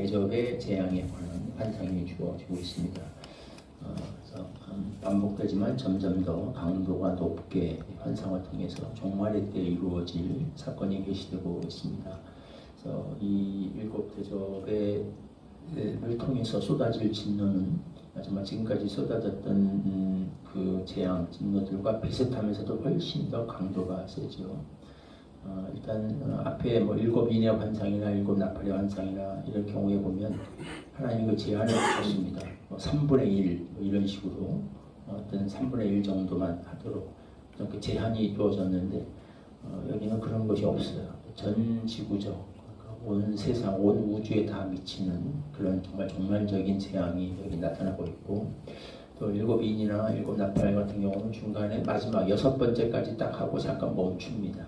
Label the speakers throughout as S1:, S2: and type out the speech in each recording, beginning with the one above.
S1: 대접의 재앙에 관한 환상이 주어지고 있습니다. 그래서 반복되지만 점점 더 강도가 높게 환상을 통해서 종말의 때에 이루어질 사건이 계시되고 있습니다. 그래서 이 일곱 대접을 통해서 쏟아질 진노는 마지막 지금까지 쏟아졌던 그 재앙 진노들과 비슷하면서도 훨씬 더 강도가 세죠. 일단 앞에 뭐 일곱 인의 환상이나 일곱 나팔의 환상이나 이런 경우에 보면 하나님 그 제한을 주셨습니다. 3분의 1 이런 식으로 어떤 3분의 1 정도만 하도록 그 제한이 두어졌는데 여기는 그런 것이 없어요. 전 지구적 온 세상 온 우주에 다 미치는 그런 정말 종말적인 재앙이 여기 나타나고 있고, 또 일곱 인이나 일곱 나팔 같은 경우는 중간에 마지막 6번째까지 딱 하고 잠깐 멈춥니다.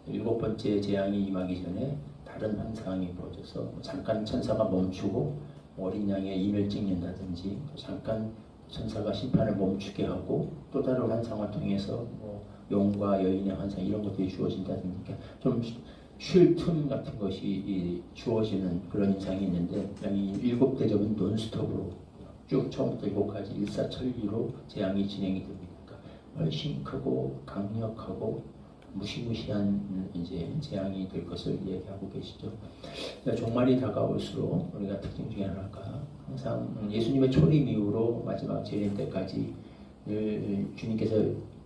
S1: 7번째 재앙이 임하기 전에 다른 환상이 벌어져서 잠깐 천사가 멈추고 어린 양의 인을 찍는다든지, 잠깐 천사가 심판을 멈추게 하고 또 다른 환상을 통해서 용과 여인의 환상 이런 것들이 주어진다든지 좀 쉴 틈 같은 것이 주어지는 그런 인상이 있는데, 이 7대접은 논스톱으로 쭉 처음부터 7까지 일사천리로 재앙이 진행이 됩니다. 그러니까 훨씬 크고 강력하고 무시무시한 이제 재앙이 될 것을 얘기하고 계시죠. 그러니까 종말이 다가올수록 우리가 특징 중에 하나가 항상 예수님의 초림 이후로 마지막 재림 때까지 주님께서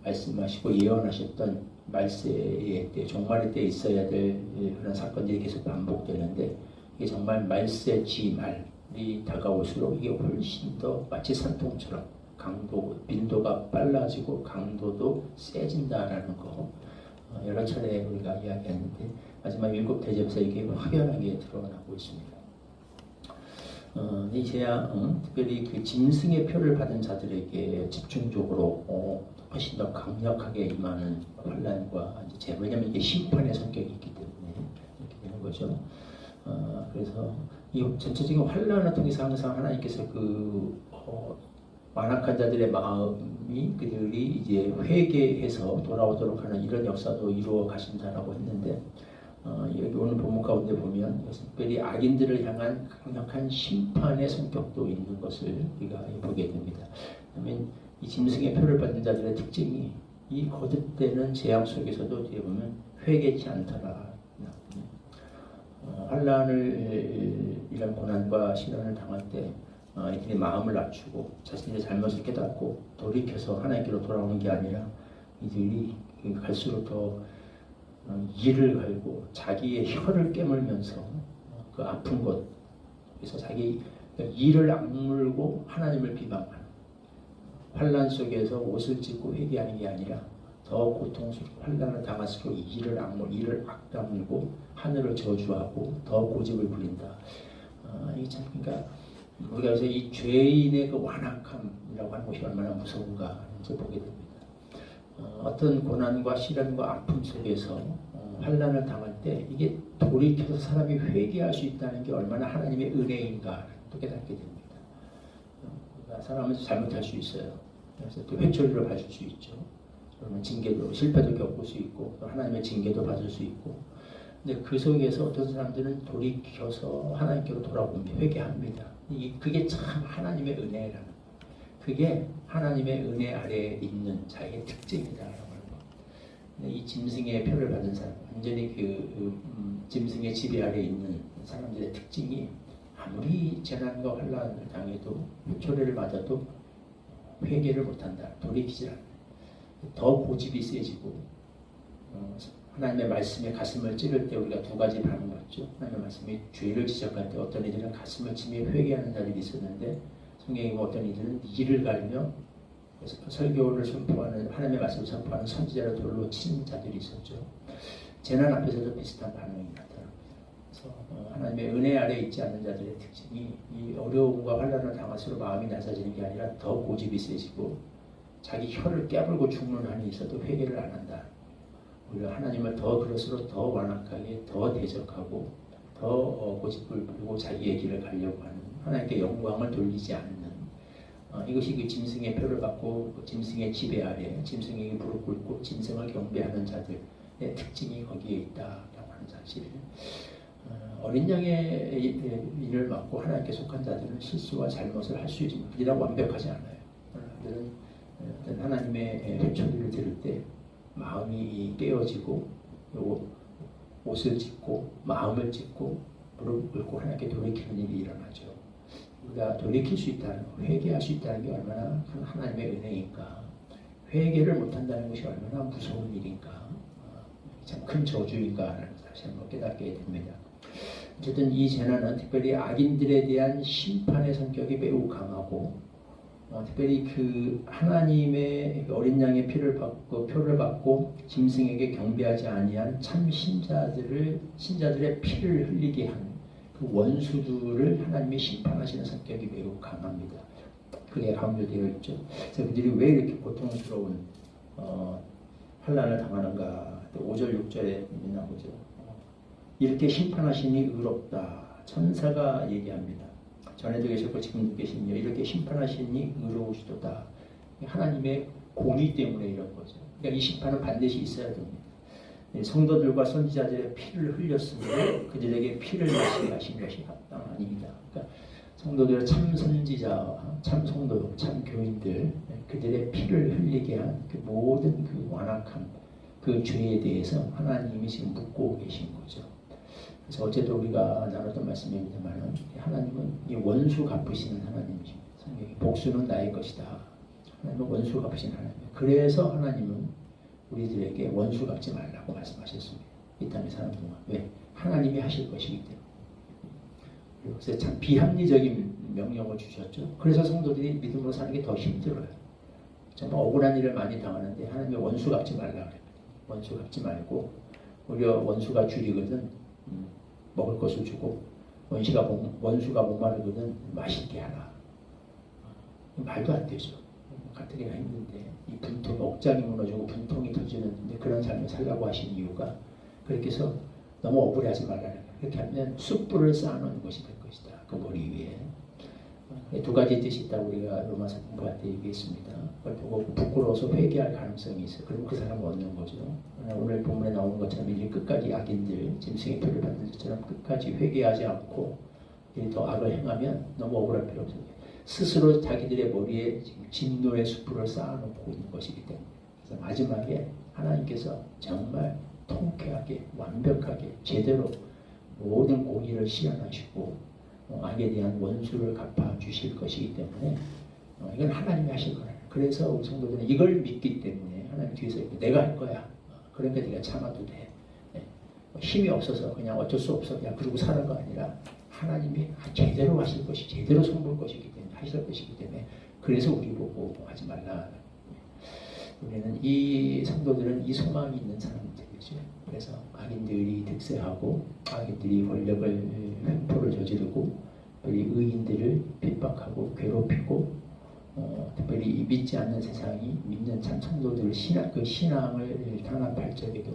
S1: 말씀하시고 예언하셨던 말세의 때, 종말의 때 있어야 될 그런 사건들이 계속 반복되는데, 이게 정말 말세 지말이 다가올수록 이게 훨씬 더 마치 산통처럼 강도, 빈도가 빨라지고 강도도 세진다라는 거 여러 차례 우리가 이야기했는데, 마지막 7대접에서 이게 확연하게 드러나고 있습니다. 이 재앙, 특별히 그 짐승의 표를 받은 자들에게 집중적으로 훨씬 더 강력하게 임하는 환난과 재앙, 왜냐하면 이게 심판의 성격이 있기 때문에 이렇게 되는 거죠. 그래서 이 전체적인 환난을 통해서 항상 하나님께서 완악한 자들의 마음이 그들이 이제 회개해서 돌아오도록 하는 이런 역사도 이루어 가신다라고 했는데, 여기 오늘 본문 가운데 보면 특별히 악인들을 향한 강력한 심판의 성격도 있는 것을 우리가 보게 됩니다. 그러면 이 짐승의 표를 받은 자들의 특징이 이 거듭되는 재앙 속에서도 뒤에 보면 회개치 않더라. 환난을 이런 고난과 시련을 당할 때 이들이 마음을 낮추고 자신의 잘못을 깨닫고 돌이켜서 하나님께로 돌아오는 게 아니라 이들이 갈수록 더 이를 갈고 자기의 혀를 깨물면서 그 아픈 것, 그래서 자기 이를 악물고 하나님을 비방하는, 환난 속에서 옷을 찢고 회개하는 게 아니라 더 고통스럽고 환난을 당할수록 이를 악다물고 하늘을 저주하고 더 고집을 부린다. 이게 참, 그러니까 우리가 그래서 이 죄인의 그 완악함이라고 하는 것이 얼마나 무서운가 이제 보게 됩니다. 어떤 고난과 시련과 아픔 속에서 환난을 당할 때 이게 돌이켜서 사람이 회개할 수 있다는 게 얼마나 하나님의 은혜인가 또 깨닫게 됩니다. 그러니까 사람은 잘못할 수 있어요. 그래서 또 회초리를 받을 수 있죠. 그러면 징계도, 실패도 겪을 수 있고 또 하나님의 징계도 받을 수 있고, 근데 그 속에서 어떤 사람들은 돌이켜서 하나님께로 돌아옵니다. 회개합니다. 그게 참 하나님의 은혜라는, 그게 하나님의 은혜 아래에 있는 자의 특징이다라고 하는 거. 이 짐승의 표를 받은 사람, 완전히 짐승의 지배 아래에 있는 사람들의 특징이 아무리 재난과 환난을 당해도 초래를 맞아도 회개를 못한다, 돌이키지 않는다. 더 고집이 세지고, 하나님의 말씀에 가슴을 찌를 때 우리가 두 가지 반응을 봤죠. 하나님의 말씀이 죄를 지적할 때 어떤 이들은 가슴을 치며 회개하는 자들이 있었는데, 성경에 어떤 이들은 이를 갈며 설교를 선포하는, 하나님의 말씀을 선포하는 선지자를 돌로 치는 자들이 있었죠. 재난 앞에서도 비슷한 반응이 나타납니다. 그래서 하나님의 은혜 아래 있지 않는 자들의 특징이 이 어려움과 환난을 당할수록 마음이 낮아지는 게 아니라 더 고집이 세지고 자기 혀를 깨물고 죽는 한이 있어도 회개를 안 한다. 오히려 하나님을 더 그럴수록 더 완악하게 더 대적하고 더 고집을 부리고 자기의 길을 가려고 하는, 하나님께 영광을 돌리지 않는, 이것이 그 짐승의 표를 받고 그 짐승의 지배 아래 짐승에게 무릎 꿇고 짐승을 경배하는 자들의 특징이 거기에 있다라고 하는 사실을 어린 양의 일을 맡고 하나님께 속한 자들은 실수와 잘못을 할 수 있지만 그들은 완벽하지 않아요. 그들은 어떤 하나님의 소리를 들을 때 마음이 깨어지고 옷을 찢고 마음을 찢고 무릎 꿇고 하나님께 돌이키는 일이 일어나죠. 우리가 돌이킬 수 있다는 것, 회개할 수 있다는 게 얼마나 큰 하나님의 은혜인가. 회개를 못한다는 것이 얼마나 무서운 일인가. 참 큰 저주인가라는 것을 다시 한번 깨닫게 됩니다. 어쨌든 이 재난은 특별히 악인들에 대한 심판의 성격이 매우 강하고 특별히 그 하나님의 어린 양의 표를 받고 짐승에게 경배하지 아니한 참 신자들의 피를 흘리게 한 그 원수들을 하나님이 심판하시는 성격이 매우 강합니다. 그게 강조되어 있죠. 그래서 그들이 왜 이렇게 고통스러운 환난을 당하는가? 5절 6절에 나오죠. 이렇게 심판하시니 의롭다. 천사가 얘기합니다. 전에도 계셨고 지금도 계시니 이렇게 심판하시니 의로우시도다. 하나님의 공의 때문에 이런 거죠. 그러니까 이 심판은 반드시 있어야 됩니다. 성도들과 선지자들의 피를 흘렸으므로 그들에게 피를 마시게 하신 것이 합당합니다. 그러니까 성도들, 참 선지자, 참 성도, 참 교인들 그들의 피를 흘리게 한 그 모든 그 완악함, 그 죄에 대해서 하나님이 지금 묻고 계신 거죠. 그래서 어제도 우리가 나눴던 말씀입니다만 하나님은 이 원수 갚으시는 하나님이십니다. 성경에 복수는 나의 것이다. 하나님은 원수 갚으시는 하나님이에요. 그래서 하나님은 우리들에게 원수 갚지 말라고 말씀하셨습니다. 이 땅에 사는 동안. 왜? 하나님이 하실 것이기 때문에. 그래서 참 비합리적인 명령을 주셨죠. 그래서 성도들이 믿음으로 사는 게 더 힘들어요. 정말 억울한 일을 많이 당하는데 하나님이 원수 갚지 말라 그래요. 원수 갚지 말고 오히려 원수가 줄이거든 먹을 것을 주고 원수가 목마르거든 맛있게 하라. 말도 안 되죠. 가뜩이나 힘든데 이 분통 억장이 무너지고 분통이 터지는데 그런 삶을 살라고 하신 이유가 그렇게 해서 너무 억울해하지 말라는 거예요. 그렇게 하면 숯불을 쌓아놓는 것이 될 것이다. 그 머리 위에. 두 가지 뜻이 있다고 우리가 로마서 공부할 때 얘기했습니다. 그걸 보고 부끄러워서 회개할 가능성이 있어요. 그럼 그 사람을 얻는 거죠. 오늘 본문에 나오는 것처럼 이제 끝까지 악인들, 짐승의 표를 받는 것처럼 끝까지 회개하지 않고 더 악을 행하면 너무 억울할 필요 없어요. 스스로 자기들의 머리에 지금 진노의 숯불을 쌓아놓고 있는 것이기 때문에 그래서 마지막에 하나님께서 정말 통쾌하게 완벽하게 제대로 모든 공의를 실현하시고 악에 대한 원수를 갚아주실 것이기 때문에 이건 하나님이 하실 거예요. 그래서 우리 성도들은 이걸 믿기 때문에 하나님 뒤에서 내가 할 거야. 그러니까 네가 참아도 돼. 힘이 없어서 그냥 어쩔 수 없어 그냥 그러고 사는 거 아니라 하나님이 제대로 하실 것이 제대로 손볼 것이기 때문에 하실 것이기 때문에 그래서 우리 보고 하지 말라. 우리는 이 성도들은 이 소망이 있는 사람들이죠. 그래서 악인들이 득세하고 악인들이 권력을 횡포를 저지르고 특별히 의인들을 핍박하고 괴롭히고 특별히 믿지 않는 세상이 믿는 참 성도들의 신앙을 탄압할 적에도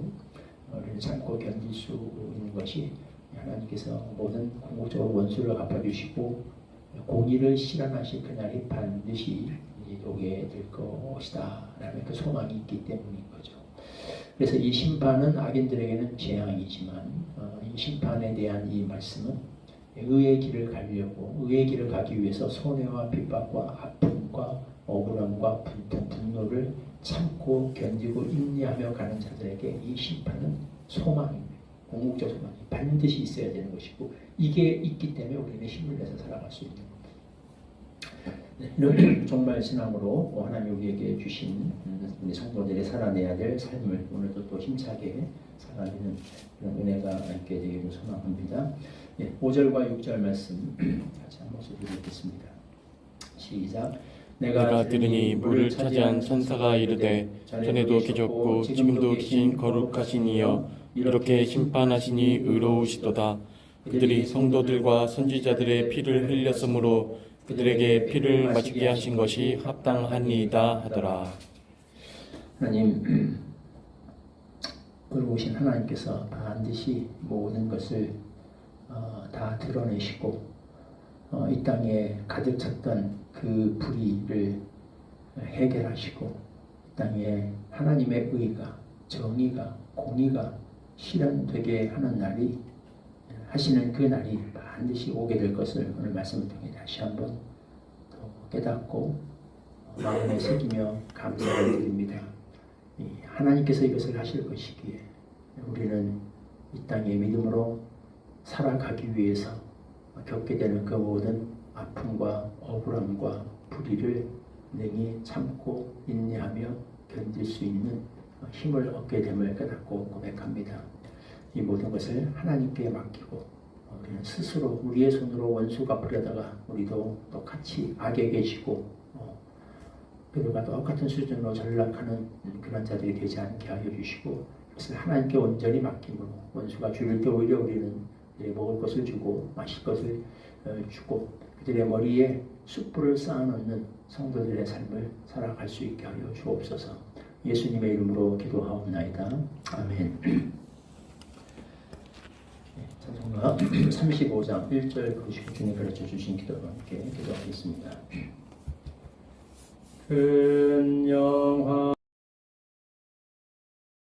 S1: 우리는 참고 견딜 수 있는 것이 하나님께서 모든 궁극적으로 원수를 갚아주시고 공의를 실현하실 그날이 반드시 오게 될 것이다 라는 그 소망이 있기 때문인 거죠. 그래서 이 심판은 악인들에게는 재앙이지만 이 심판에 대한 이 말씀은 의의 길을 가려고 의의 길을 가기 위해서 손해와 핍박과 아픔과 억울함과 분노를 참고 견디고 인내하며 가는 자들에게 이 심판은 소망입니다. 궁극적 소망이 반드시 있어야 되는 것이고 이게 있기 때문에 우리는 힘을 내서 살아갈 수 있는 겁니다. 네, 이런 정말 신앙으로 하나님 우리에게 주신 우리 성도들이 살아내야 될 삶을 오늘도 또 힘차게 살아내는 그런 은혜가 있게 되기를 소망합니다. 네, 5절과 6절 말씀 같이 한 목소리 읽겠습니다. 시작.
S2: 내가 들으니 물을 차지한 천사가 이르되 전에도 계셨고 지금도 계신 거룩하신 이여 이렇게 심판하시니 의로우시도다. 그들이 성도들과 선지자들의 피를 흘렸으므로 그들에게 피를 마시게 하신 것이 합당하니이다 하더라.
S1: 하나님, 의로우신 하나님께서 반드시 모든 것을 다 드러내시고 이 땅에 가득 찼던 그 불의를 해결하시고 이 땅에 하나님의 의가, 정의가, 공의가 실현되게 하는 날이 하시는 그 날이 반드시 오게 될 것을 오늘 말씀을 통해 다시 한번 더 깨닫고 마음에 새기며 감사를 드립니다. 하나님께서 이것을 하실 것이기에 우리는 이 땅에 믿음으로 살아가기 위해서 겪게 되는 그 모든 아픔과 억울함과 불의를 능히 참고 인내하며 견딜 수 있는 힘을 얻게 됨을 깨닫고 고백합니다. 이 모든 것을 하나님께 맡기고 우리는 스스로 우리의 손으로 원수 갚으려다가 우리도 똑같이 악에게 지고 그들과 똑같은 수준으로 전락하는 그런 자들이 되지 않게 하여 주시고 그것을 하나님께 온전히 맡김으로 원수가 줄일 때 오히려 우리는 먹을 것을 주고 마실 것을 주고 그들의 머리에 숯불을 쌓아놓는 성도들의 삶을 살아갈 수 있게 하여 주옵소서. 예수님의 이름으로 기도하옵나이다. 아멘. 찬송가 35장 1절 보시고 주님 가르쳐 주신 기도와 함께 기도하겠습니다. 근여